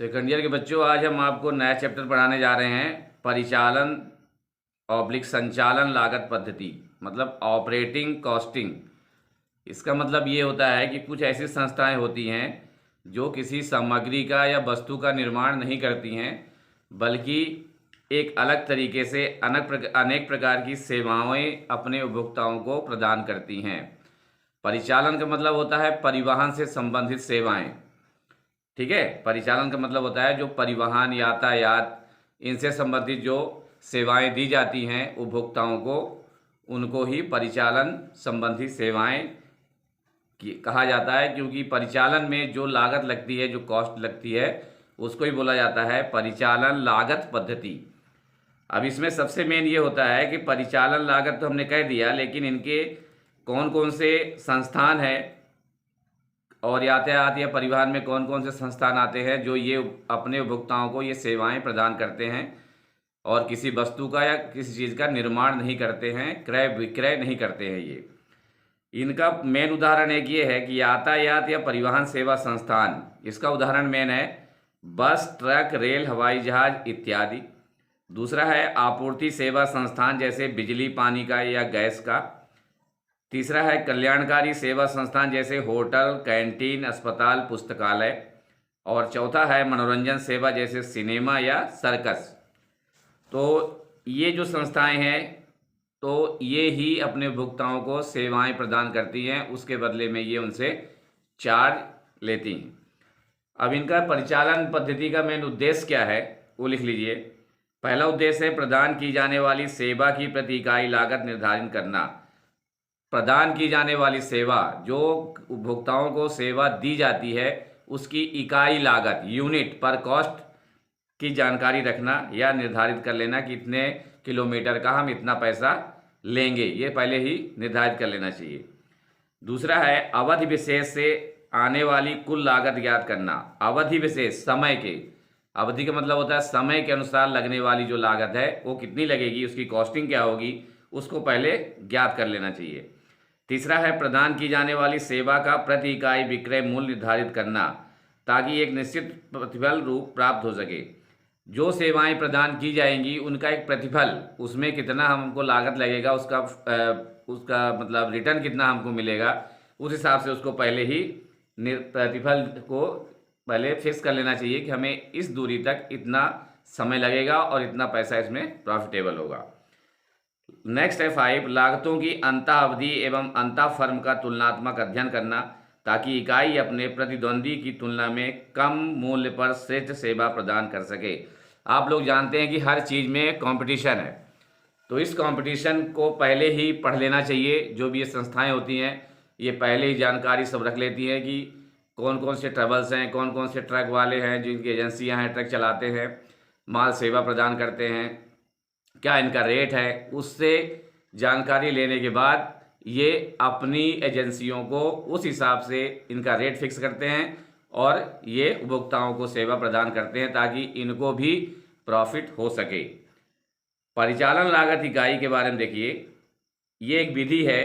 Second year के बच्चों, आज हम आपको नया चैप्टर पढ़ाने जा रहे हैं। परिचालन ऑब्लिक संचालन लागत पद्धति, मतलब ऑपरेटिंग कॉस्टिंग। इसका मतलब ये होता है कि कुछ ऐसी संस्थाएं होती हैं जो किसी सामग्री का या वस्तु का निर्माण नहीं करती हैं, बल्कि एक अलग तरीके से अनेक प्रकार की सेवाएं अपने उपभोक्ताओं को प्रदान करती हैं। परिचालन का मतलब होता है परिवहन से संबंधित सेवाएं। ठीक है, परिचालन का मतलब होता है जो परिवहन, यातायात, इनसे संबंधित जो सेवाएं दी जाती हैं उपभोक्ताओं को, उनको ही परिचालन संबंधी सेवाएं कहा जाता है। क्योंकि परिचालन में जो लागत लगती है, जो कॉस्ट लगती है, उसको ही बोला जाता है परिचालन लागत पद्धति। अब इसमें सबसे मेन ये होता है कि परिचालन लागत तो हमने कह दिया, लेकिन इनके कौन कौन से संस्थान हैं और यातायात या परिवहन में कौन कौन से संस्थान आते हैं जो ये अपने उपभोक्ताओं को ये सेवाएं प्रदान करते हैं और किसी वस्तु का या किसी चीज़ का निर्माण नहीं करते हैं, क्रय विक्रय नहीं करते हैं। ये इनका मेन उदाहरण एक ये है कि यातायात या परिवहन सेवा संस्थान, इसका उदाहरण मेन है बस, ट्रक, रेल, हवाई जहाज इत्यादि। दूसरा है आपूर्ति सेवा संस्थान, जैसे बिजली, पानी का या गैस का। तीसरा है कल्याणकारी सेवा संस्थान, जैसे होटल, कैंटीन, अस्पताल, पुस्तकालय। और चौथा है मनोरंजन सेवा, जैसे सिनेमा या सर्कस। तो ये जो संस्थाएं हैं, तो ये ही अपने उपभोक्ताओं को सेवाएं प्रदान करती हैं, उसके बदले में ये उनसे चार्ज लेती हैं। अब इनका परिचालन पद्धति का मेन उद्देश्य क्या है वो लिख लीजिए। पहला उद्देश्य है प्रदान की जाने वाली सेवा की प्रति इकाई लागत निर्धारित करना। प्रदान की जाने वाली सेवा, जो उपभोक्ताओं को सेवा दी जाती है, उसकी इकाई लागत, यूनिट पर कॉस्ट की जानकारी रखना या निर्धारित कर लेना कि इतने किलोमीटर का हम इतना पैसा लेंगे, ये पहले ही निर्धारित कर लेना चाहिए। दूसरा है अवधि विशेष से आने वाली कुल लागत ज्ञात करना। अवधि विशेष, समय के, अवधि का मतलब होता है समय के अनुसार लगने वाली जो लागत है वो कितनी लगेगी, उसकी कॉस्टिंग क्या होगी, उसको पहले ज्ञात कर लेना चाहिए। तीसरा है प्रदान की जाने वाली सेवा का प्रति इकाई विक्रय मूल्य निर्धारित करना, ताकि एक निश्चित प्रतिफल रूप प्राप्त हो सके। जो सेवाएं प्रदान की जाएंगी उनका एक प्रतिफल, उसमें कितना हमको लागत लगेगा, उसका मतलब रिटर्न कितना हमको मिलेगा, उस हिसाब से उसको पहले ही प्रतिफल को पहले फिक्स कर लेना चाहिए कि हमें इस दूरी तक इतना समय लगेगा और इतना पैसा इसमें प्रॉफिटेबल होगा। नेक्स्ट है 5, लागतों की अंतः अवधि एवं अंतः फर्म का तुलनात्मक अध्ययन करना, ताकि इकाई अपने प्रतिद्वंदी की तुलना में कम मूल्य पर श्रेष्ठ सेवा प्रदान कर सके। आप लोग जानते हैं कि हर चीज़ में कंपटीशन है, तो इस कंपटीशन को पहले ही पढ़ लेना चाहिए। जो भी ये संस्थाएं होती हैं, ये पहले ही जानकारी सब रख लेती हैं कि कौन कौन से ट्रेवल्स हैं, कौन कौन से ट्रक वाले हैं, जिनकी एजेंसियां हैं, ट्रक चलाते हैं, माल सेवा प्रदान करते हैं, क्या इनका रेट है। उससे जानकारी लेने के बाद ये अपनी एजेंसियों को उस हिसाब से इनका रेट फिक्स करते हैं और ये उपभोक्ताओं को सेवा प्रदान करते हैं, ताकि इनको भी प्रॉफिट हो सके। परिचालन लागत इकाई के बारे में देखिए, ये एक विधि है।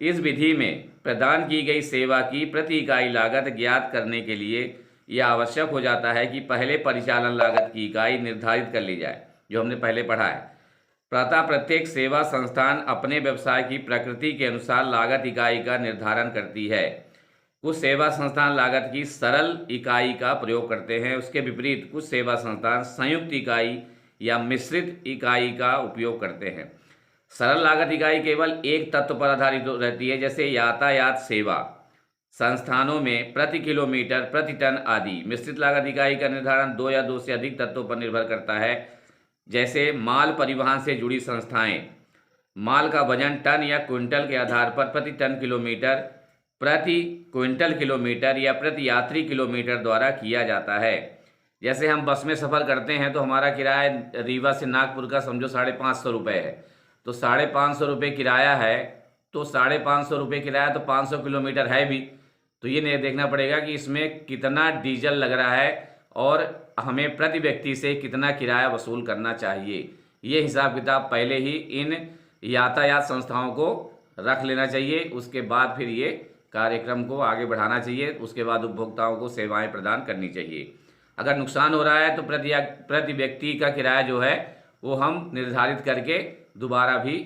इस विधि में प्रदान की गई सेवा की प्रति इकाई लागत ज्ञात करने के लिए यह आवश्यक हो जाता है कि पहले परिचालन लागत की इकाई निर्धारित कर ली जाए, जो हमने पहले पढ़ा है। प्रातः प्रत्येक सेवा संस्थान अपने व्यवसाय की प्रकृति के अनुसार लागत इकाई का निर्धारण करती है। कुछ सेवा संस्थान लागत की सरल इकाई का प्रयोग करते हैं, उसके विपरीत कुछ सेवा संस्थान संयुक्त इकाई या मिश्रित इकाई का उपयोग करते हैं। सरल लागत इकाई केवल एक तत्व पर आधारित रहती है, जैसे यातायात सेवा संस्थानों में प्रति किलोमीटर, प्रति टन आदि। मिश्रित लागत इकाई का निर्धारण 2 या 2 से अधिक तत्वों पर निर्भर करता है, जैसे माल परिवहन से जुड़ी संस्थाएं। माल का वजन टन या क्विंटल के आधार पर प्रति टन किलोमीटर, प्रति क्विंटल किलोमीटर या प्रति यात्री किलोमीटर द्वारा किया जाता है। जैसे हम बस में सफ़र करते हैं तो हमारा किराया रीवा से नागपुर का समझो 550 रुपये है, तो 550 रुपये किराया है, तो 550 रुपये किराया तो 500 किलोमीटर है भी, तो ये नहीं देखना पड़ेगा कि इसमें कितना डीजल लग रहा है और हमें प्रति व्यक्ति से कितना किराया वसूल करना चाहिए। ये हिसाब किताब पहले ही इन यातायात संस्थाओं को रख लेना चाहिए। उसके बाद फिर ये कार्यक्रम को आगे बढ़ाना चाहिए, उसके बाद उपभोक्ताओं को सेवाएं प्रदान करनी चाहिए। अगर नुकसान हो रहा है तो प्रति व्यक्ति का किराया जो है वो हम निर्धारित करके दोबारा भी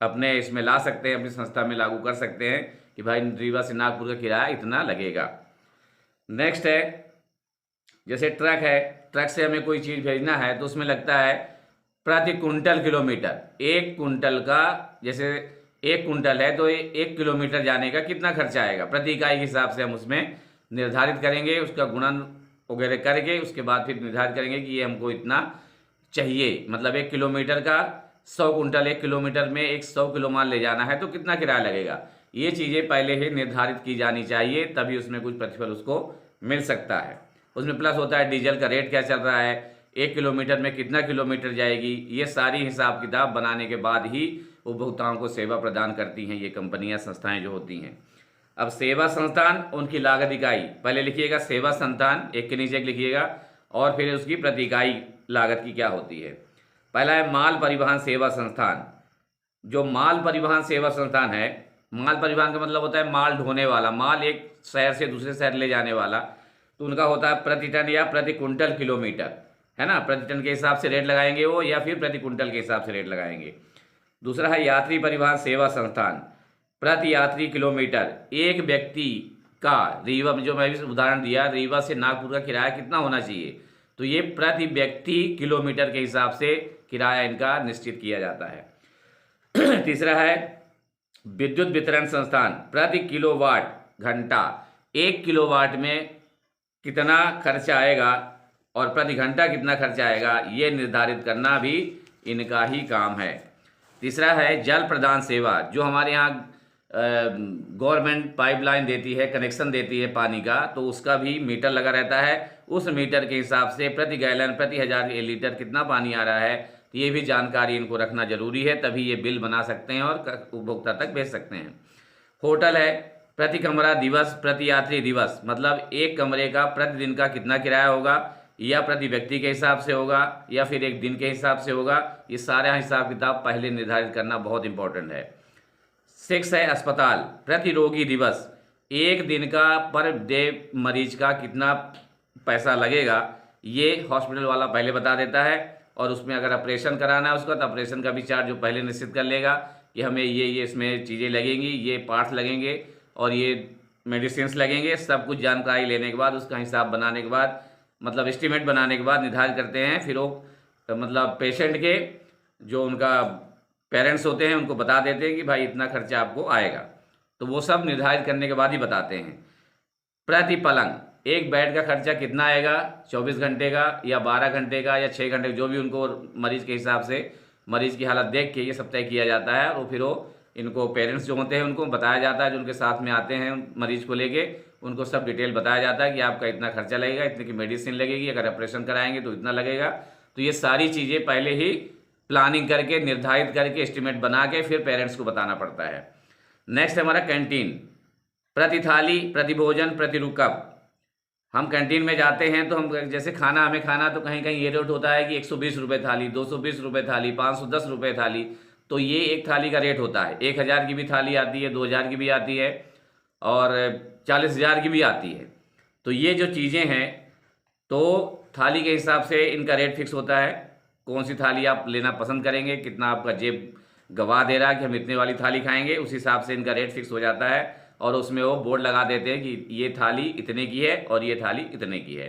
अपने इसमें ला सकते हैं, अपनी संस्था में लागू कर सकते हैं कि भाई रीवा से नागपुर का किराया इतना लगेगा। नेक्स्ट है, जैसे ट्रक है, ट्रक से हमें कोई चीज़ भेजना है तो उसमें लगता है प्रति कुंटल किलोमीटर। एक कुंटल का, जैसे 1 कुंटल है तो 1 किलोमीटर जाने का कितना खर्चा आएगा, प्रति इकाई के हिसाब से हम उसमें निर्धारित करेंगे, उसका गुणन वगैरह करके उसके बाद फिर निर्धारित करेंगे कि ये हमको इतना चाहिए। मतलब 1 किलोमीटर का 100 कुंटल, 1 किलोमीटर में 100 किलो माल ले जाना है तो कितना किराया लगेगा। ये चीज़ें पहले ही निर्धारित की जानी चाहिए, तभी उसमें कुछ प्रतिफल उसको मिल सकता है। उसमें प्लस होता है डीजल का रेट क्या चल रहा है, 1 किलोमीटर में कितना किलोमीटर जाएगी। ये सारी हिसाब किताब बनाने के बाद ही उपभोक्ताओं को सेवा प्रदान करती हैं ये कंपनियां, संस्थाएं जो होती हैं। अब सेवा संस्थान, उनकी लागत इकाई, पहले लिखिएगा सेवा संस्थान, एक के नीचे एक लिखिएगा, और फिर उसकी प्रति इकाई लागत की क्या होती है। पहला है माल परिवहन सेवा संस्थान। जो माल परिवहन सेवा संस्थान है, माल परिवहन का मतलब होता है माल ढोने वाला, माल एक शहर से दूसरे शहर ले जाने वाला, तो उनका होता है प्रति टन या प्रति कुंटल किलोमीटर, है ना। प्रति टन के हिसाब से रेट लगाएंगे वो, या फिर प्रति कुंटल के हिसाब से रेट लगाएंगे। दूसरा है यात्री परिवहन सेवा संस्थान, प्रति यात्री किलोमीटर। एक व्यक्ति का रीवा में, जो मैं भी उदाहरण दिया, रीवा से नागपुर का किराया कितना होना चाहिए, तो ये प्रति व्यक्ति किलोमीटर के हिसाब से किराया इनका निश्चित किया जाता है। तीसरा है विद्युत वितरण संस्थान, प्रति किलोवाट घंटा। 1 किलोवाट में कितना खर्चा आएगा और प्रति घंटा कितना खर्चा आएगा, ये निर्धारित करना भी इनका ही काम है। तीसरा है जल प्रदान सेवा, जो हमारे यहाँ गवर्नमेंट पाइपलाइन देती है, कनेक्शन देती है पानी का, तो उसका भी मीटर लगा रहता है। उस मीटर के हिसाब से प्रति गैलन, प्रति 1000 लीटर कितना पानी आ रहा है, तो ये भी जानकारी इनको रखना जरूरी है, तभी ये बिल बना सकते हैं और उपभोक्ता तक भेज सकते हैं। होटल है प्रति कमरा दिवस, प्रति यात्री दिवस, मतलब एक कमरे का प्रतिदिन का कितना किराया होगा, या प्रति व्यक्ति के हिसाब से होगा, या फिर एक दिन के हिसाब से होगा। ये सारा हिसाब किताब पहले निर्धारित करना बहुत इंपॉर्टेंट है। 6 है अस्पताल, प्रति रोगी दिवस, एक दिन का पर डे मरीज का कितना पैसा लगेगा, ये हॉस्पिटल वाला पहले बता देता है। और उसमें अगर ऑपरेशन कराना है उसका, तो ऑपरेशन का भी चार्ज जो पहले निश्चित कर लेगा कि हमें ये इसमें चीज़ें लगेंगी, ये पार्ट्स लगेंगे और ये मेडिसिन्स लगेंगे। सब कुछ जानकारी लेने के बाद, उसका हिसाब बनाने के बाद, मतलब एस्टीमेट बनाने के बाद निर्धारित करते हैं। फिर वो मतलब पेशेंट के जो उनका पेरेंट्स होते हैं उनको बता देते हैं कि भाई इतना खर्चा आपको आएगा, तो वो सब निर्धारित करने के बाद ही बताते हैं। प्रति पलंग, एक बेड का खर्चा कितना आएगा, 24 घंटे का या 12 घंटे का या 6 घंटे का, जो भी उनको मरीज के हिसाब से, मरीज की हालत देख के ये सब तय किया जाता है। और फिर वो इनको पेरेंट्स जो होते हैं उनको बताया जाता है, जो उनके साथ में आते हैं मरीज को लेके, उनको सब डिटेल बताया जाता है कि आपका इतना खर्चा लगेगा, इतने की मेडिसिन लगेगी, अगर ऑपरेशन कराएंगे तो इतना लगेगा। तो ये सारी चीज़ें पहले ही प्लानिंग करके, निर्धारित करके, एस्टिमेट बना के फिर पेरेंट्स को बताना पड़ता है। नेक्स्ट है हमारा कैंटीन, प्रति थाली, प्रति भोजन, प्रति रुकब। हम कैंटीन में जाते हैं तो हम जैसे खाना हमें खाना, तो कहीं कहीं ये रेट होता है कि 120 रुपये थाली, 220 रुपये थाली, 510 रुपये थाली। तो ये एक थाली का रेट होता है। 1000 की भी थाली आती है, 2000 की भी आती है और 40,000 की भी आती है। तो ये जो चीज़ें हैं, तो थाली के हिसाब से इनका रेट फिक्स होता है। कौन सी थाली आप लेना पसंद करेंगे, कितना आपका जेब गवा दे रहा है कि हम इतने वाली थाली खाएंगे, उस हिसाब से इनका रेट फिक्स हो जाता है। और उसमें वो बोर्ड लगा देते हैं कि ये थाली इतने की है और ये थाली इतने की है।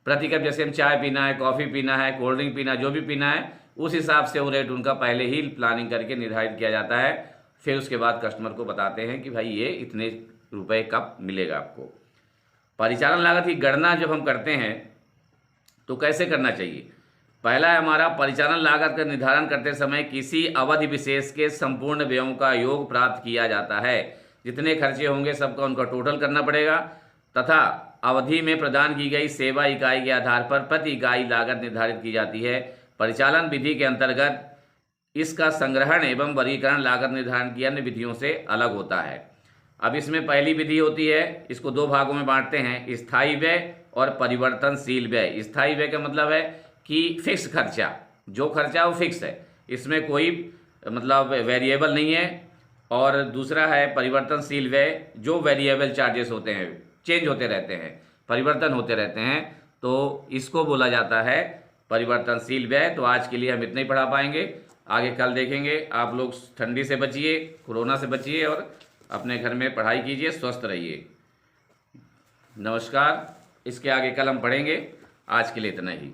प्रति कप, जैसे हम चाय पीना है, कॉफ़ी पीना है, कोल्ड ड्रिंक पीना, जो भी पीना है, उस हिसाब से वो रेट उनका पहले ही प्लानिंग करके निर्धारित किया जाता है। फिर उसके बाद कस्टमर को बताते हैं कि भाई ये इतने रुपए कप मिलेगा आपको। परिचालन लागत की गणना जब हम करते हैं तो कैसे करना चाहिए। पहला है हमारा, परिचालन लागत का निर्धारण करते समय किसी अवधि विशेष के संपूर्ण व्ययों का योग प्राप्त किया जाता है। जितने खर्चे होंगे सबका उनका टोटल करना पड़ेगा, तथा अवधि में प्रदान की गई सेवा इकाई के आधार पर प्रति इकाई लागत निर्धारित की जाती है। परिचालन विधि के अंतर्गत इसका संग्रहण एवं वर्गीकरण लागत निर्धारण की अन्य विधियों से अलग होता है। अब इसमें पहली विधि होती है, इसको 2 भागों में बांटते हैं, स्थायी व्यय और परिवर्तनशील व्यय। स्थायी व्यय का मतलब है कि फिक्स खर्चा, जो खर्चा वो फिक्स है, इसमें कोई मतलब वेरिएबल नहीं है। और दूसरा है परिवर्तनशील व्यय, जो वेरिएबल चार्जेस होते हैं, चेंज होते रहते हैं, परिवर्तन होते रहते हैं, तो इसको बोला जाता है परिवर्तनशील व्यय। तो आज के लिए हम इतना ही पढ़ा पाएंगे, आगे कल देखेंगे। आप लोग ठंडी से बचिए, कोरोना से बचिए और अपने घर में पढ़ाई कीजिए, स्वस्थ रहिए। नमस्कार। इसके आगे कल हम पढ़ेंगे, आज के लिए इतना ही।